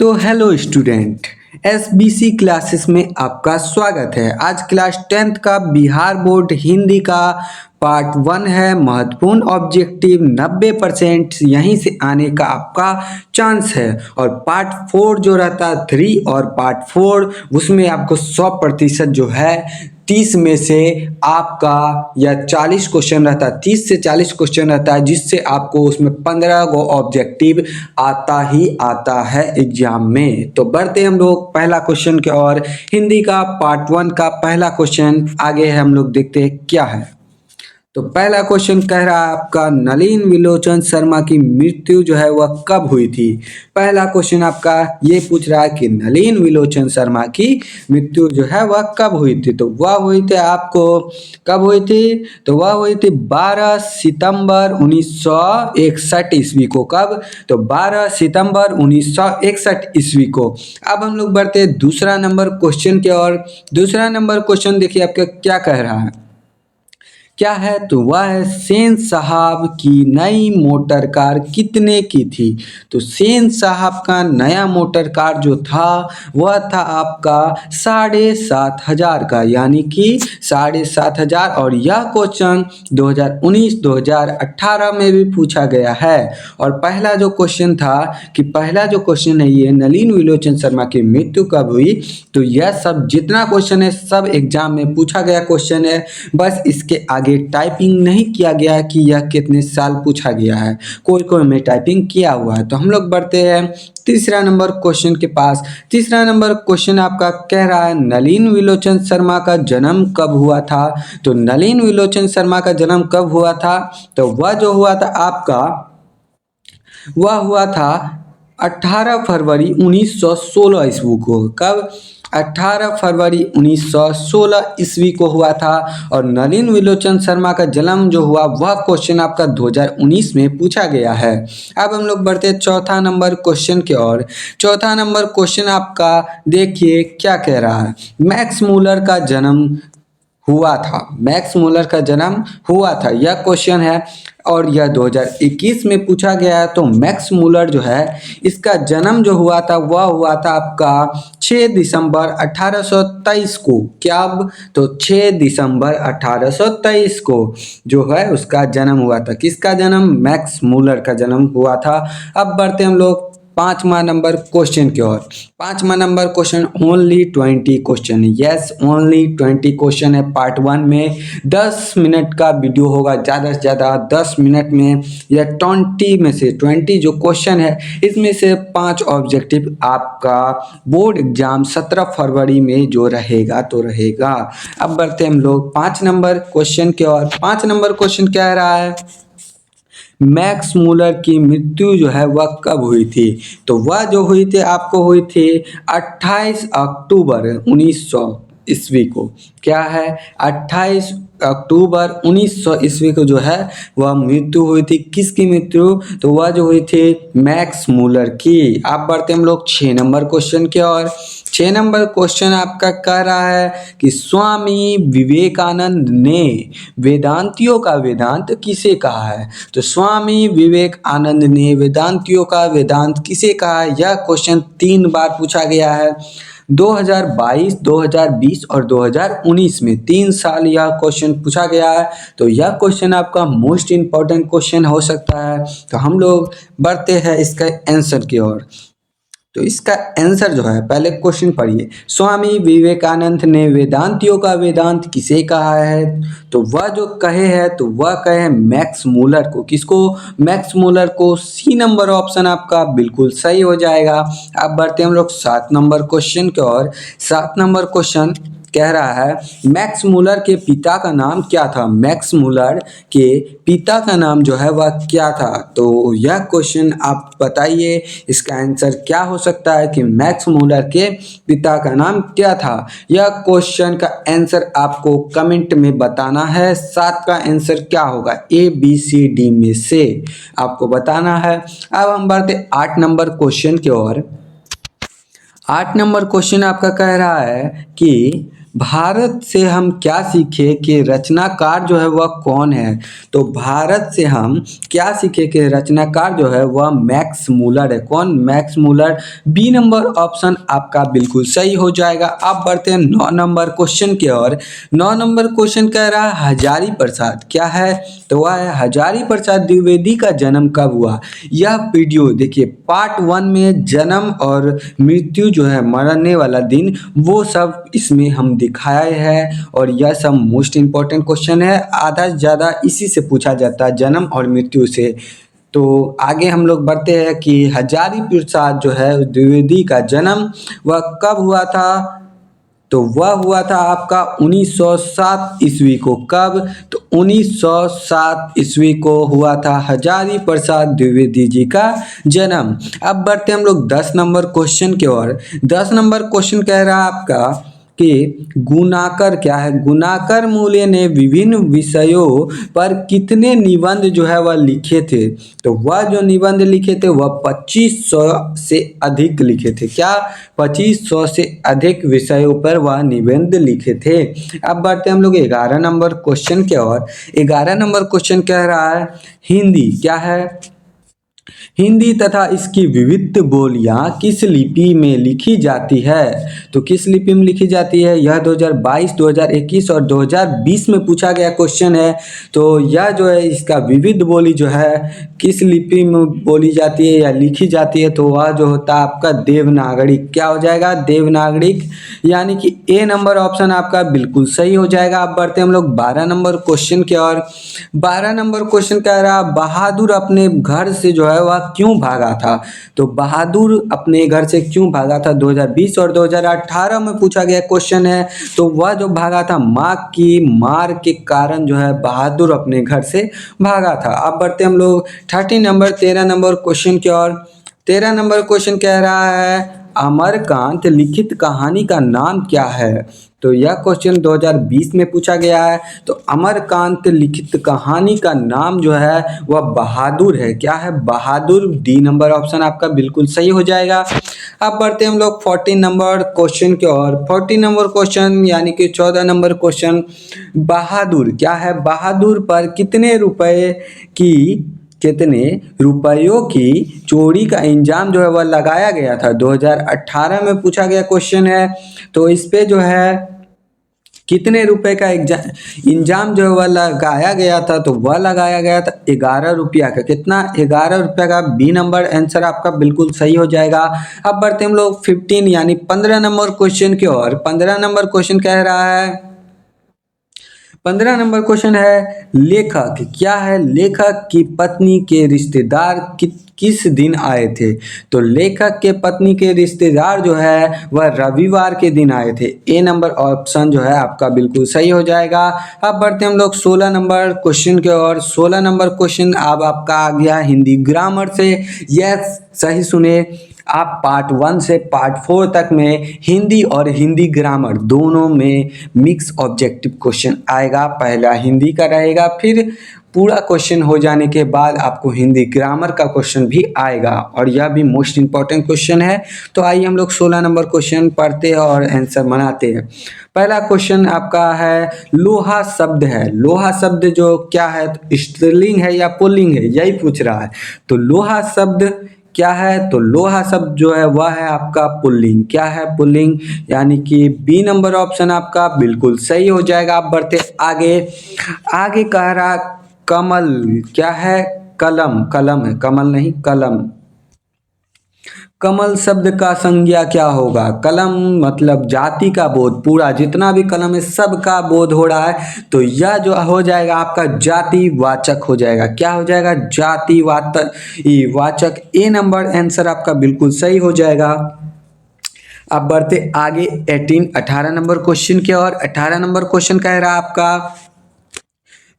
तो hello student, SBC classes में आपका स्वागत है। आज क्लास 10th का बिहार बोर्ड हिंदी का पार्ट 1 है। महत्वपूर्ण ऑब्जेक्टिव 90% यहीं से आने का आपका चांस है। और पार्ट 4 जो रहता है 3 और पार्ट 4 उसमें आपको 100% जो है 30 में से आपका या 40 क्वेश्चन रहता है, 30 से 40 क्वेश्चन रहता है, जिससे आपको उसमें 15 गो ऑब्जेक्टिव आता ही आता है एग्जाम में। तो बढ़ते हम लोग पहला क्वेश्चन के और हिंदी का पार्ट 1 का पहला क्वेश्चन आगे है, हम लोग देखते हैं क्या है। तो पहला क्वेश्चन कह रहा है आपका नलिन विलोचन शर्मा की मृत्यु जो है वह कब हुई थी। पहला क्वेश्चन आपका ये पूछ रहा है कि नलिन विलोचन शर्मा की मृत्यु जो है वह कब हुई थी। तो वह हुई थी आपको कब हुई थी, तो वह हुई थी 12 सितंबर 1961 ईस्वी को। कब, तो 12 सितंबर 1961 ईस्वी को। अब हम लोग बढ़ते हैं दूसरा नंबर क्वेश्चन के और। दूसरा नंबर क्वेश्चन देखिए आपका क्या कह रहा है, क्या है, तो वह है सेन साहब की नई मोटर कार कितने की थी। तो सेन साहब का नया मोटर कार जो था वह था आपका 7,500 का, यानी कि 7,500। और यह क्वेश्चन 2019-2018 में भी पूछा गया है। और पहला जो क्वेश्चन था कि पहला जो क्वेश्चन है ये नलिन विलोचन शर्मा की मृत्यु कब हुई, तो यह सब जितना क्वेश्चन है सब एग्जाम में पूछा गया क्वेश्चन है। बस इसके आगे टाइपिंग नहीं किया गया कि यह कितने साल पूछा गया है, कोई कोई में टाइपिंग किया हुआ है। तो हम लोग बढ़ते हैं तीसरा नंबर क्वेश्चन के पास। तीसरा नंबर क्वेश्चन आपका कह रहा है नलिन विलोचन शर्मा का जन्म कब हुआ था। तो नलिन विलोचन शर्मा का जन्म कब हुआ था, तो वह जो हुआ था आपका वह हुआ था 18 फरवरी 1916 ईस्वी को। कब, 18 फरवरी 1916 ईस्वी को हुआ था। और नलिन विलोचन शर्मा का जन्म जो हुआ वह क्वेश्चन आपका 2019 में पूछा गया है। अब हम लोग बढ़ते हैं चौथा नंबर क्वेश्चन की ओर। चौथा नंबर क्वेश्चन आपका देखिए क्या कह रहा है, मैक्स मूलर का जन्म हुआ था। मैक्स मूलर का जन्म हुआ था, यह क्वेश्चन है और यह 2021 में पूछा गया है। तो मैक्स मूलर जो है इसका जन्म जो हुआ था वह हुआ था आपका 6 दिसंबर 1823 को। क्या, तो 6 दिसंबर 1823 को जो है उसका जन्म हुआ था। किसका जन्म, मैक्स मूलर का जन्म हुआ था। अब बढ़ते हम लोग पांचवा नंबर क्वेश्चन की ओर। पांचवा number question only 20 question, yes only 20 question है। पार्ट 1 में 10 मिनट का वीडियो होगा, ज़्यादा से ज़्यादा 10 मिनट में या 20 में से 20 जो क्वेश्चन है इसमें से 5 ऑब्जेक्टिव आपका बोर्ड एग्जाम 17 फरवरी में जो रहेगा तो रहेगा। अब बढ़ते हम लोग 5 नंबर क्वेश्चन की ओर। 5 नंबर क्वेश्चन क्या रहा है, मैक्स मूलर की मृत्यु जो है वह कब हुई थी। तो वह जो हुई थी आपको हुई थी 28 अक्टूबर 1900 ईस्वी को। क्या है, 28 अक्टूबर 1900 ईस्वी को जो है वह मृत्यु हुई थी। किसकी मृत्यु, तो वह जो हुई थी मैक्स मूलर की। आप बढ़ते हम लोग 6 नंबर क्वेश्चन की ओर। 6 नंबर क्वेश्चन आपका कह रहा है कि स्वामी विवेकानंद ने वेदांतियों का वेदांत किसे कहा है। तो स्वामी विवेकानंद ने वेदांतियों का वेदांत किसे कहा है, यह क्वेश्चन 3 बार पूछा गया है। 2022, 2020 और 2019 में 3 साल यह क्वेश्चन पूछा गया है। तो यह क्वेश्चन आपका मोस्ट इम्पॉर्टेंट क्वेश्चन हो सकता है। तो हम लोग बढ़ते हैं इसका आंसर की ओर। तो इसका आंसर जो है, पहले क्वेश्चन पढ़िए, स्वामी विवेकानंद ने वेदांतियों का वेदांत किसे कहा है। तो वह जो कहे है तो वह कहे मैक्स मूलर को। किसको, मैक्स मूलर को। सी नंबर ऑप्शन आपका बिल्कुल सही हो जाएगा। अब बढ़ते हम लोग 7 नंबर क्वेश्चन की ओर। 7 नंबर क्वेश्चन कह रहा है मैक्स मूलर के पिता का नाम क्या था। मैक्स मूलर के पिता का नाम जो है वह क्या था। तो यह क्वेश्चन आप बताइए इसका आंसर क्या हो सकता है कि मैक्स मूलर के पिता का नाम क्या था। यह क्वेश्चन का आंसर आपको कमेंट में बताना है। 7 का आंसर क्या होगा, ABCD में से आपको बताना है। अब हम बढ़ते 8 नंबर क्वेश्चन की ओर। 8 नंबर क्वेश्चन आपका कह रहा है कि भारत से हम क्या सीखे कि रचनाकार जो है वह कौन है? तो भारत से हम क्या सीखे कि रचनाकार जो है वह मैक्स मूलर है। कौन? Max Muller. B number option आपका बिल्कुल सही हो जाएगा। अब बढ़ते हैं 9 नंबर क्वेश्चन की ओर। 9 नंबर क्वेश्चन कह रहा है हजारी प्रसाद क्या है? तो वह है हजारी प्रसाद द्विवेदी का जन्म कब हुआ? यह वीडियो देखिए पार्ट 1 में जन्म और मृत्यु जो है मरने वाला दिन वो सब इसमें हम दिखाए हैं और यह सब मोस्ट इम्पॉर्टेंट क्वेश्चन है। आधा से ज़्यादा इसी से पूछा जाता है, जन्म और मृत्यु से। तो आगे हम लोग बढ़ते हैं कि हजारी प्रसाद जो है द्विवेदी का जन्म वह कब हुआ था? तो वह हुआ था आपका 1907 ईस्वी को। कब? तो 1907 ईस्वी को हुआ था हजारी प्रसाद द्विवेदी जी का जन्म। अब बढ़ते हम लोग 10 नंबर क्वेश्चन की ओर। 10 नंबर क्वेश्चन कह रहा है आपका कि गुणाकर क्या है? गुणाकर मूल्य ने विभिन्न विषयों पर कितने निबंध जो है वह लिखे थे? तो वह जो निबंध लिखे थे वह 2500 से अधिक लिखे थे। क्या? 2500 से अधिक विषयों पर वह निबंध लिखे थे। अब बढ़ते हम लोग 11 नंबर क्वेश्चन की ओर। 11 नंबर क्वेश्चन कह रहा है हिंदी क्या है? हिंदी तथा इसकी विविध बोलियां किस लिपि में लिखी जाती है? तो किस लिपि में लिखी जाती है? यह 2022, 2021 और 2020 में पूछा गया क्वेश्चन है। तो यह जो है इसका विविध बोली जो है किस लिपि में बोली जाती है या लिखी जाती है? तो वह जो होता है आपका देवनागरी। क्या हो जाएगा? देवनागरिक, यानी कि ए नंबर ऑप्शन आपका बिल्कुल सही हो जाएगा। अब बढ़ते हम लोग 12 नंबर क्वेश्चन की ओर। 12 नंबर क्वेश्चन कह रहा बहादुर अपने घर से जो है वह क्यों भागा था? तो बहादुर अपने घर से क्यों भागा था? 2020 और 2018 में पूछा गया क्वेश्चन है। तो वह जो भागा था माँ की मार के कारण जो है बहादुर अपने घर से भागा था। अब बढ़ते हम लोग 13 नंबर क्वेश्चन की ओर। 13 नंबर क्वेश्चन कह रहा है अमरकांत लिखित कहानी का नाम क्या है? तो यह क्वेश्चन 2020 में पूछा गया है। तो अमरकांत लिखित कहानी का नाम जो है वह बहादुर है। क्या है? बहादुर। डी नंबर ऑप्शन आपका बिल्कुल सही हो जाएगा। अब बढ़ते हम लोग 14 नंबर क्वेश्चन की ओर। 14 नंबर क्वेश्चन यानी कि 14 नंबर क्वेश्चन बहादुर क्या है? बहादुर पर कितने रुपयों की चोरी का इंजाम जो है वह लगाया गया था? 2018 में पूछा गया क्वेश्चन है। तो इस पे जो है कितने रुपए का इंजाम जो है वह लगाया गया था? तो वह लगाया गया था 11 रुपया का। कितना? 11 रुपया का। बी नंबर आंसर आपका बिल्कुल सही हो जाएगा। अब बढ़ते हम लोग 15 यानी 15 नंबर क्वेश्चन की ओर। 15 नंबर क्वेश्चन कह रहा है 15 नंबर क्वेश्चन है लेखक क्या है? लेखक की पत्नी के रिश्तेदार किस दिन आए थे? तो लेखक के पत्नी के रिश्तेदार जो है वह रविवार के दिन आए थे। ए नंबर ऑप्शन जो है आपका बिल्कुल सही हो जाएगा। अब बढ़ते हम लोग 16 नंबर क्वेश्चन की ओर। 16 नंबर क्वेश्चन अब आपका आ गया हिंदी ग्रामर से। यस, सही सुने आप। पार्ट 1 से पार्ट 4 तक में हिंदी और हिंदी ग्रामर दोनों में मिक्स ऑब्जेक्टिव क्वेश्चन आएगा। पहला हिंदी का रहेगा, फिर पूरा क्वेश्चन हो जाने के बाद आपको हिंदी ग्रामर का क्वेश्चन भी आएगा और यह भी मोस्ट इंपॉर्टेंट क्वेश्चन है। तो आइए हम लोग 16 नंबर क्वेश्चन पढ़ते हैं और आंसर बनाते हैं। पहला क्वेश्चन आपका है लोहा शब्द है। लोहा शब्द जो क्या है? तो स्त्रीलिंग है या पुल्लिंग है, यही पूछ रहा है। तो लोहा शब्द क्या है? तो लोहा शब्द जो है वह है आपका पुल्लिंग। क्या है? पुल्लिंग, यानी कि बी नंबर ऑप्शन आपका बिल्कुल सही हो जाएगा। आप बढ़ते आगे। आगे कह रहा कमल क्या है? कलम। कलम है, कमल नहीं, कलम। कमल शब्द का संज्ञा क्या होगा? कलम मतलब जाति का बोध, पूरा जितना भी कलम है सबका बोध हो रहा है। तो यह जो हो जाएगा आपका जातिवाचक हो जाएगा। क्या हो जाएगा? वाचक। ए नंबर आंसर आपका बिल्कुल सही हो जाएगा। अब बढ़ते आगे 18 नंबर क्वेश्चन की ओर। 18 नंबर क्वेश्चन कह रहा है आपका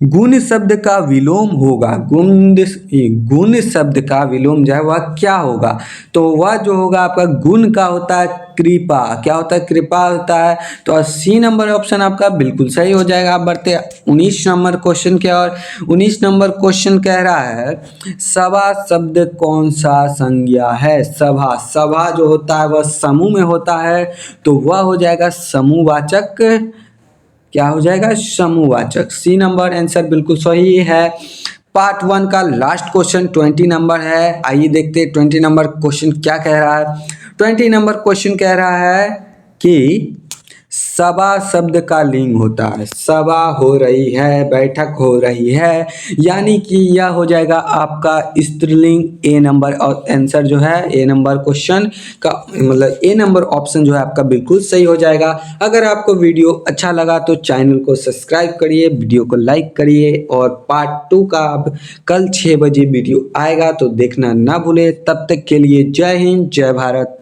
गुण शब्द का विलोम होगा। गुण शब्द का विलोम जो है वह क्या होगा? तो वह जो होगा आपका गुण का होता है कृपा। क्या होता है? कृपा होता है। तो सी नंबर ऑप्शन आपका बिल्कुल सही हो जाएगा। आप बढ़ते 19 नंबर क्वेश्चन की ओर। 19 नंबर क्वेश्चन कह रहा है सभा शब्द कौन सा संज्ञा है? सभा, सभा जो होता है वह समूह में होता है, तो वह हो जाएगा समूहवाचक। क्या हो जाएगा? समूहवाचक। सी नंबर आंसर बिल्कुल सही है। पार्ट 1 का लास्ट क्वेश्चन 20 नंबर है। आइए देखते हैं 20 नंबर क्वेश्चन क्या कह रहा है। 20 नंबर क्वेश्चन कह रहा है कि सभा शब्द का लिंग होता है। सभा हो रही है, बैठक हो रही है, यानी कि यह हो जाएगा आपका स्त्रीलिंग। ए नंबर और आंसर जो है ए नंबर क्वेश्चन का मतलब ए नंबर ऑप्शन जो है आपका बिल्कुल सही हो जाएगा। अगर आपको वीडियो अच्छा लगा तो चैनल को सब्सक्राइब करिए, वीडियो को लाइक करिए और पार्ट 2 का अब कल 6 बजे वीडियो आएगा तो देखना ना भूले। तब तक के लिए जय हिंद, जय भारत।